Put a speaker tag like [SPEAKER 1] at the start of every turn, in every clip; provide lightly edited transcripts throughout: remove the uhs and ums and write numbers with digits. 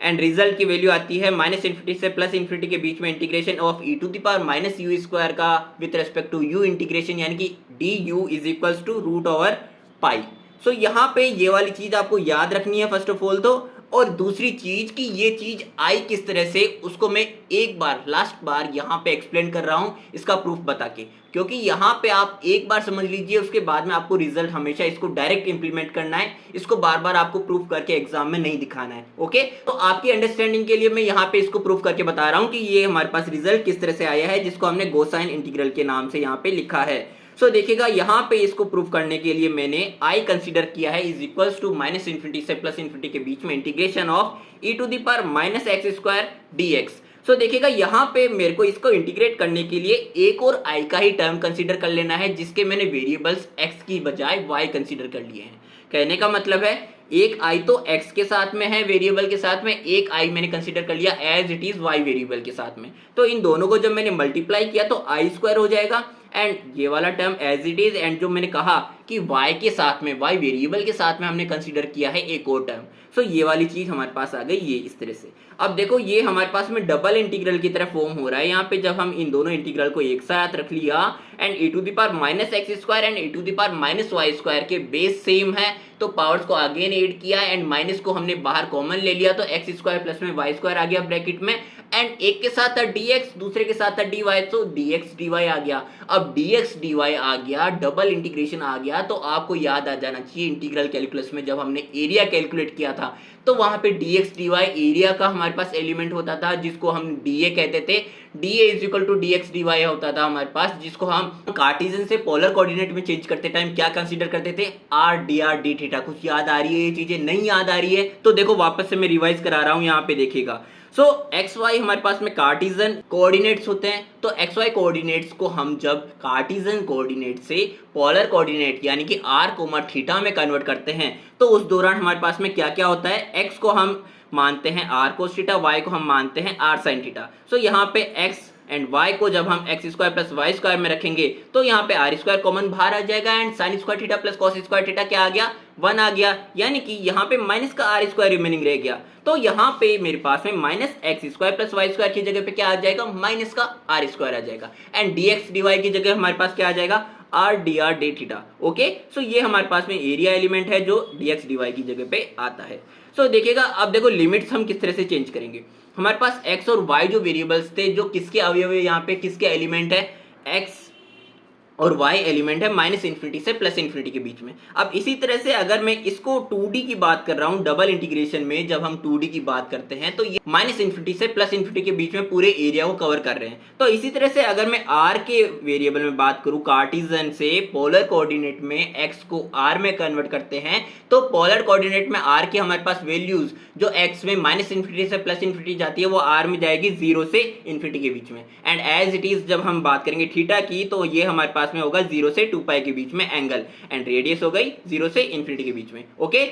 [SPEAKER 1] And result की value आती है माइनस इन्फिनिटी से प्लस इन्फिनिटी के बीच में integration of e to the power minus u square का with respect to u integration, यानी कि d u is equals to root over pi. So यहाँ पे ये वाली चीज आपको याद रखनी है फर्स्ट ऑफ ऑल तो, और दूसरी चीज कि ये चीज आई किस तरह से, उसको मैं एक बार लास्ट बार यहाँ पे एक्सप्लेन कर रहा हूँ इसका प्रूफ बता के, क्योंकि यहाँ पे आप एक बार समझ लीजिए, उसके बाद में आपको रिजल्ट हमेशा इसको डायरेक्ट इंप्लीमेंट करना है, इसको बार बार आपको प्रूफ करके एग्जाम में नहीं दिखाना है। ओके, तो आपकी अंडरस्टैंडिंग के लिए मैं यहाँ पे इसको प्रूफ करके बता रहा हूँ कि ये हमारे पास रिजल्ट किस तरह से आया है, जिसको हमने गोसाइन इंटीग्रल के नाम से यहाँ पे लिखा है। सो देखिएगा यहाँ पे इसको प्रूफ करने के लिए मैंने आई कंसीडर किया है is equals to minus infinity से प्लस इन्फिनिटी के बीच में integration of e to the power minus x square d x. So देखिएगा यहाँ पे मेरे को इसको इंटीग्रेट करने के लिए एक और आई का ही टर्म कंसीडर कर लेना है, जिसके मैंने वेरिएबल्स एक्स की बजाय वाई कंसीडर कर लिए हैं। कहने का मतलब है एक आई तो एक्स के साथ में है वेरिएबल के साथ में, एक आई मैंने कंसीडर कर लिया as it is Y variable के साथ में। तो इन दोनों को जब मैंने मल्टीप्लाई किया तो आई स्क्वायर हो जाएगा एंड ये वाला term as it is, and जो मैंने कहा कि y के साथ में, y वेरिएबल के साथ में हमने कंसीडर किया है एक और टर्म। सो ये वाली चीज हमारे पास आ गई ये इस तरह से। अब देखो ये हमारे पास में डबल इंटीग्रल की तरह फॉर्म हो रहा है यहाँ पे, जब हम इन दोनों इंटीग्रल को एक साथ रख लिया and e to the power minus x square and e to the power minus y square के बेस सेम है, तो पावर्स को अगेन ऐड किया एंड माइनस को हमने बाहर कॉमन ले लिया, तो एक्स स्क्वायर प्लस में वाई स्क्वायर आ गया ब्रैकेट में, एंड एक के साथ था dx, दूसरे के साथ था dy, तो dx dy आ गया। अब dx dy आ गया, डबल इंटीग्रेशन आ गया, तो आपको याद आ जाना चाहिए इंटीग्रल कैलकुलस में जब हमने एरिया कैलकुलेट किया था तो वहां पे dx dy एरिया का हमारे पास एलिमेंट होता था, जिसको हम dA कहते थे। dA is equal to dx dy होता था हमारे पास, जिसको हम कार्टेशियन से पोलर कोऑर्डिनेट में चेंज करते टाइम क्या कंसीडर करते थे, r dr d थीटा। कुछ याद आ रही है ये चीजें? नहीं याद आ रही है तो देखो वापस से मैं रिवाइज करा रहा हूं, यहाँ पे देखिएगा। सो एक्स वाई हमारे पास में कार्टेशियन कोऑर्डिनेट्स होते हैं, तो एक्स वाई कोऑर्डिनेट्स को हम जब कार्टेशियन कोऑर्डिनेट से पोलर कोऑर्डिनेट यानी कि r कोमा थीटा में कन्वर्ट करते हैं, तो उस दौरान हमारे पास में क्या क्या होता है, x को हम मानते हैं r कोस थीटा, y को हम मानते हैं r साइन थीटा। सो यहाँ पे x एंड y को जब हम x square plus y square में रखेंगे तो यहाँ पे आर स्क्वायर कॉमन बाहर आ जाएगा and sine square theta plus cos square theta क्या आ गया, 1 आ गया, यानी कि यहाँ पे माइनस का आर स्क्वायर रिमेनिंग रह गया। तो यहाँ पे मेरे पास में minus x square plus y square की जगह पे क्या आ जाएगा, माइनस का आर स्क्वायर आ जाएगा, and d x d y की जगह हमारे पास क्या आ जाएगा, r d r d theta. Okay, so ये हमारे पास में एरिया एलिमेंट है जो डी एक्स डी वाई की जगह पे आता है। सो देखिएगा अब देखो लिमिट्स हम किस तरह से चेंज करेंगे। हमारे पास x और y जो वेरिएबल्स थे, जो किसके अवयव है यहाँ पे, किसके एलिमेंट है, x और y एलिमेंट है माइनस इन्फिनिटी से प्लस इन्फिनिटी के बीच में। अब इसी तरह से अगर मैं इसको 2D की बात कर रहा हूँ, डबल इंटीग्रेशन में जब हम 2D की बात करते हैं तो ये माइनस इन्फिनिटी से प्लस इन्फिनिटी के बीच में पूरे एरिया को कवर कर रहे हैं। तो इसी तरह से अगर मैं r के वेरिएबल में बात करूँ, कार्टेशियन से पोलर कोऑर्डिनेट में x को r में कन्वर्ट करते हैं, तो पोलर कोऑर्डिनेट में r की हमारे पास वैल्यूज जो x में माइनस इन्फिनिटी से प्लस इन्फिनिटी जाती है वो r में जाएगी 0 से इन्फिनिटी के बीच में, एंड एज इट इज जब हम बात करेंगे थीटा की तो ये हमारे पास में होगा 0 से 2 पाई के बीच में एंगल, एंड रेडियस हो गई 0 से इन्फिनिटी के बीच में। ओके,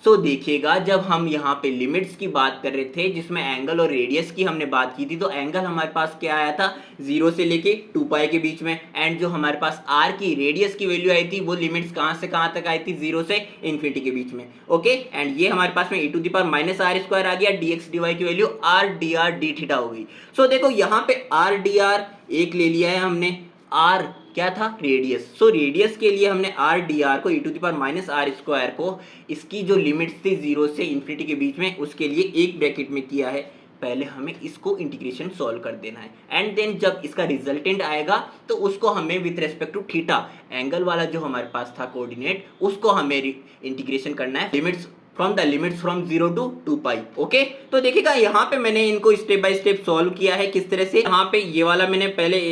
[SPEAKER 1] सो देखिएगा जब हम यहाँ पे लिमिट्स की बात कर रहे थे जिसमें एंगल और रेडियस की हमने बात की थी, तो एंगल हमारे पास क्या आया था, 0 से लेके 2 पाई के बीच में, एंड जो हमारे पास r की रेडियस की वैल्यू आई थी वो लिमिट्स कहाँ से कहाँ तक आई थी, 0 से इन्फिनिटी के बीच में। ओके, एंड ये हमारे पास में e to the power minus r square आ गया, dx dy की वैल्यू r dr d थीटा हो गई। सो देखो यहाँ पे r dr एक ले लिया है हमने, r क्या था, रेडियस। सो रेडियस के लिए हमने r dr को e to the power minus r square को इसकी जो लिमिट्स थी 0 से इन्फिनिटी के बीच में उसके लिए एक ब्रैकेट में किया है। पहले हमें इसको इंटीग्रेशन सॉल्व कर देना है, एंड देन जब इसका रिजल्टेंट आएगा तो उसको हमें with respect to theta angle वाला जो हमारे पास था कोऑर्डिनेट, उसको हमें इंटीग्रेशन करना है limits from the limits from 0 to 2 pi. Okay, तो देखिएगा यहाँ पे मैंने इनको स्टेप बाय स्टेप सॉल्व किया है किस तरह से। यहाँ पे ये वाला मैंने पहले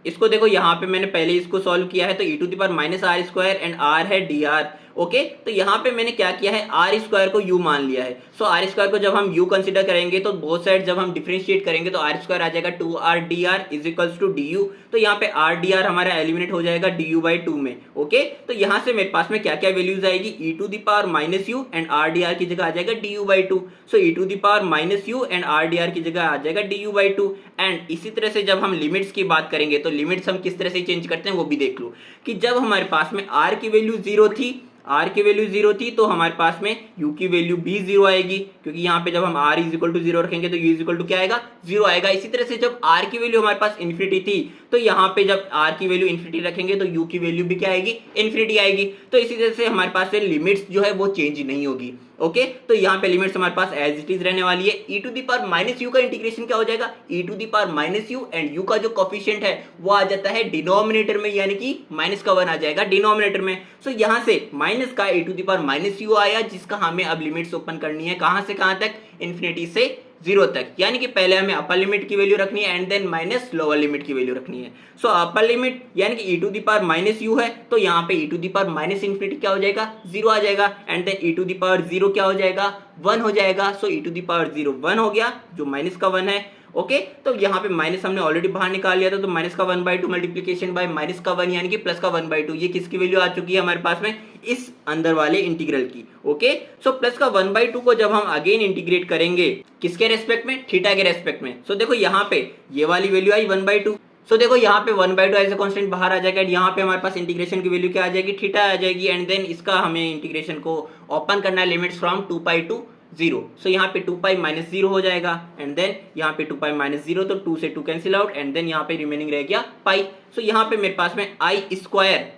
[SPEAKER 1] इसको देखो, यहाँ पे मैंने पहले इसको सॉल्व किया है, तो e to the power minus r square and r है dr। ओके, तो यहाँ पे मैंने क्या किया है, आर स्क्वायर को u मान लिया है। सो आर स्क्वायर को जब हम u कंसिडर करेंगे तो बोथ साइड जब हम डिफरेंशिएट करेंगे तो आर स्क्वायर आ जाएगा 2r dr is equals to du। तो यहाँ पे r dr हमारा एलिमिनेट हो जाएगा du बाई 2 में। ओके, तो यहाँ से मेरे पास में क्या क्या वैल्यूज आएगी, e to the power minus u and r dr की जगह आ जाएगा du by 2। So e to the power minus u and r dr की जगह आ जाएगा du बाई 2। एंड इसी तरह से जब हम लिमिट्स की बात करेंगे तो लिमिट्स हम किस तरह से चेंज करते हैं वो भी देख लो, कि जब हमारे पास में r की वैल्यू 0 थी r की वैल्यू 0 थी तो हमारे पास में u की वैल्यू भी 0 आएगी, क्योंकि यहाँ पे जब हम r इज इक्वल टू 0 रखेंगे तो u इज इक्वल टू क्या आएगा, 0 आएगा। इसी तरह से जब r की वैल्यू हमारे पास इन्फिनिटी थी तो यहाँ पे जब r की वैल्यू इन्फिनिटी रखेंगे तो u की वैल्यू भी क्या आएगी, इन्फिनिटी आएगी। तो इसी तरह से हमारे पास से लिमिट्स जो है वो चेंज नहीं होगी। ओके, तो यहाँ पे लिमिट्स हमारे पास एज इट इज रहने वाली है। e to the power minus u का इंटीग्रेशन क्या हो जाएगा, e to the power minus u, and u का जो कोफिशिएंट है वो आ जाता है डिनोमिनेटर में, यानी कि माइनस का 1 आ जाएगा डिनोमिनेटर में। सो यहाँ से माइनस का e to the power minus u आया, जिसका हमें अब लिमिट्स ओपन करनी है कहां से कहां तक, इन्फिनिटी से 0 तक। यानी कि पहले हमें अपर लिमिट की वैल्यू रखनी है and then minus lower limit की वैल्यू रखनी है। सो अपर लिमिट यानी कि e to the power minus u है तो यहाँ पे e to the power minus infinity क्या हो जाएगा, 0 आ जाएगा, and then e to the power 0 क्या हो जाएगा, 1 हो जाएगा। So e to the power 0 1 हो गया, जो माइनस का 1 है। ओके, तो यहाँ पे माइनस हमने ऑलरेडी बाहर निकाल लिया था, तो माइनस का 1/2 मल्टीप्लीकेशन बाय माइनस का 1 यानी कि प्लस का 1/2, ये किसकी वैल्यू आ चुकी है हमारे पास में, इस अंदर वाले इंटीग्रल की। ओके, सो प्लस का 1/2 को जब हम अगेन इंटीग्रेट करेंगे किसके रेस्पेक्ट में, थीटा के रेस्पेक्ट में। सो देखो यहाँ पे ये वाली वैल्यू आई 1/2। सो देखो यहाँ पे 1/2 एज ए कांस्टेंट बाहर आ जाएगा, यहाँ पे हमारे पास इंटीग्रेशन की वैल्यू क्या आ जाएगी, थीटा आ जाएगी, एंड देन इसका हमें इंटीग्रेशन को ओपन करना है लिमिट्स फ्रॉम 2π टू 0। सो यहाँ पे 2π माइनस 0 हो जाएगा, एंड देन यहाँ पे 2π माइनस 0, तो 2 से 2 कैंसिल आउट, एंड देन यहाँ पे रिमेनिंग रह गया पाई। सो यहाँ पे मेरे पास में आई स्क्वायर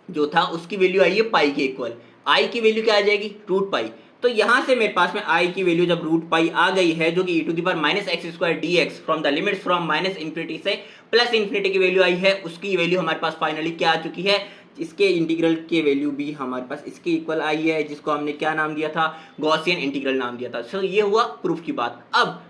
[SPEAKER 1] जो था उसकी वैल्यू आई है पाई के इक्वल, आई की वैल्यू क्या आ जाएगी, रूट पाई। तो यहाँ से मेरे पास में आई की वैल्यू जब रूट पाई आ गई है, जो कि e to the power minus x square d x from the limits from minus infinity से प्लस इन्फिनिटी की वैल्यू आई है, उसकी वैल्यू हमारे पास फाइनली क्या आ चुकी है, इसके इंटीग्रल की वैल्यू भी हमारे पास इसके इक्वल आई है, जिसको हमने क्या नाम दिया था, गॉसियन इंटीग्रल नाम दिया था। सो ये हुआ प्रूफ की बात। अब